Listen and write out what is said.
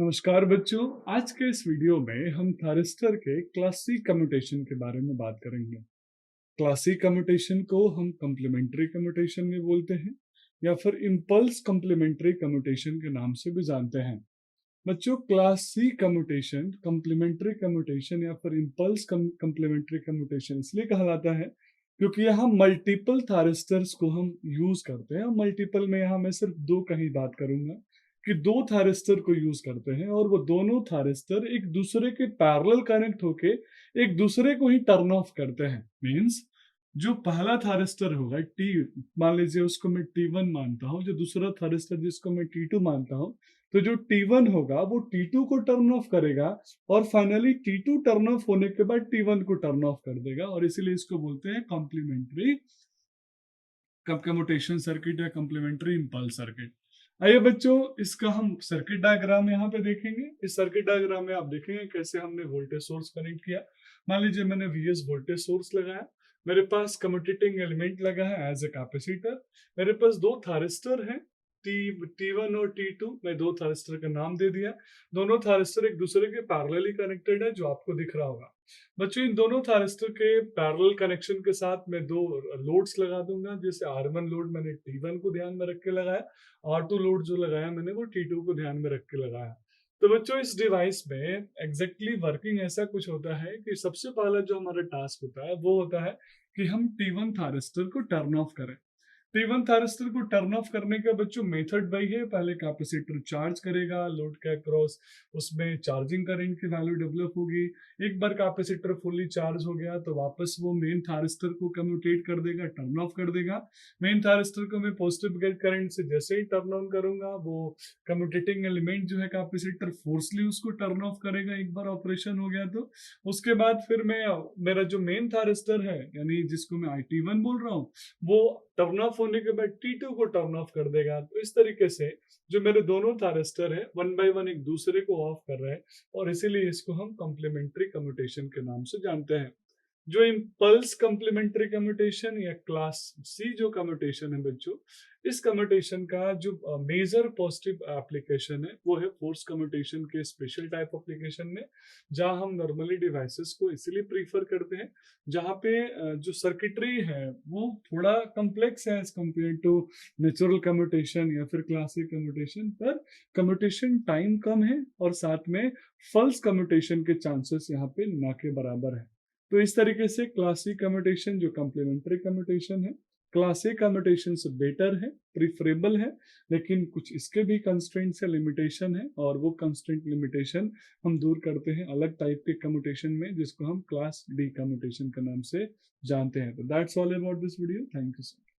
नमस्कार बच्चों। आज के इस वीडियो में हम थारिस्टर के क्लास सी कम्यूटेशन के बारे में बात करेंगे। क्लास सी कम्यूटेशन को हम कम्प्लीमेंट्री कम्यूटेशन भी बोलते हैं या फिर इम्पल्स कम्प्लीमेंट्री कम्यूटेशन के नाम से भी जानते हैं। बच्चों, class C commutation complementary commutation या फिर इम्पल्स कम्प्लीमेंट्री कम्यूटेशन इसलिए कहलाता है क्योंकि यहाँ मल्टीपल थारिस्टर्स को हम यूज करते हैं। मल्टीपल में यहाँ मैं सिर्फ दो का ही बात करूंगा कि दो थारिस्टर को यूज करते हैं और वो दोनों थारिस्टर एक दूसरे के पैरेलल कनेक्ट होके एक दूसरे को ही टर्न ऑफ करते हैं। मींस जो पहला थारिस्टर होगा टी, मान लीजिए उसको मैं T1 मानता हूँ, जो दूसरा थारिस्टर जिसको मैं T2 मानता हूँ, तो जो T1 होगा वो T2 को टर्न ऑफ करेगा और फाइनली T2 टर्न ऑफ होने के बाद T1 को टर्न ऑफ कर देगा और इसीलिए इसको बोलते हैं कॉम्प्लीमेंट्री कम्यूटेशन सर्किट या कॉम्प्लीमेंट्री इंपल्स सर्किट। आइए बच्चों, इसका हम सर्किट डायग्राम यहाँ पे देखेंगे। इस सर्किट डायग्राम में आप देखेंगे कैसे हमने वोल्टेज सोर्स कनेक्ट किया। मान लीजिए मैंने Vs वोल्टेज सोर्स लगाया, मेरे पास कम्यूटेटिंग एलिमेंट लगा है एज ए कैपेसिटर, मेरे पास दो थारिस्टर हैं T1 और T2। मैं दो थारिस्टर का नाम दे दिया। दोनों थारिस्टर एक दूसरे के पैरेलली कनेक्टेड है, जो आपको दिख रहा होगा। बच्चों, इन दोनों थारिस्टर के पैरेलल कनेक्शन के साथ मैं दो लोड्स लगा दूंगा। जैसे R1 लोड मैंने T1 को ध्यान में रख के लगाया, R2 लोड जो लगाया मैंने वो T2 को ध्यान में रख के लगाया। तो बच्चों, इस डिवाइस में एग्जैक्टली वर्किंग ऐसा कुछ होता है कि सबसे पहला जो हमारा टास्क होता है वो होता है कि हम T1 थारिस्टर को टर्न ऑफ करें। T1 थारिस्टर को टर्न ऑफ करने का बच्चों मेथड वही है। पहले कैपेसिटर चार्ज करेगा लोड के अक्रॉस, उसमें चार्जिंग करंट की वैल्यू डेवलप होगी। एक बार कैपेसिटर फुल्ली चार्ज हो गया तो वापस वो मेन थारिस्टर को कम्यूटेट कर देगा, टर्न ऑफ कर देगा। मेन थारिस्टर को मैं पॉजिटिव गेट करंट से जैसे ही टर्न ऑन करूंगा, वो कम्यूटेटिंग एलिमेंट जो है कैपेसिटर फोर्सली उसको टर्न ऑफ करेगा एक बार ऑपरेशन हो गया तो। उसके बाद फिर मैं मेरा जो मेन थारिस्टर है यानी जिसको मैं IT1 बोल रहा हूँ, वो टर्न ऑफ होने के बाद T2 को टर्न ऑफ कर देगा। तो इस तरीके से जो मेरे दोनों थारिस्टर है वन बाय वन एक दूसरे को ऑफ कर रहे हैं और इसीलिए इसको हम कॉम्प्लीमेंट्री कम्यूटेशन के नाम से जानते हैं। जो इम्पल्स कम्प्लीमेंट्री कम्यूटेशन या क्लास सी जो कम्यूटेशन है बच्चों, इस कम्यूटेशन का जो मेजर पॉजिटिव एप्लीकेशन है वो है फोर्स कम्यूटेशन के स्पेशल टाइप एप्लीकेशन में, जहां हम नॉर्मली डिवाइसेस को इसीलिए प्रीफर करते हैं जहां पे जो सर्किटरी है वो थोड़ा कम्प्लेक्स है as compare to natural commutation या फिर क्लासिक कम्यूटेशन, पर कम्यूटेशन टाइम कम है और साथ में फॉल्स कम्यूटेशन के चांसेस यहाँ पे ना के बराबर है। तो इस तरीके से क्लासिक कम्यूटेशन जो कम्प्लीमेंट्री कम्यूटेशन है, क्लासिक कम्यूटेशन से बेटर है, प्रिफरेबल है, लेकिन कुछ इसके भी कंस्ट्रेंट्स है, लिमिटेशन है, और वो कंस्ट्रेंट लिमिटेशन हम दूर करते हैं अलग टाइप के कम्यूटेशन में जिसको हम क्लास डी कम्यूटेशन के नाम से जानते हैं। तो that's all about this video. Thank you so much.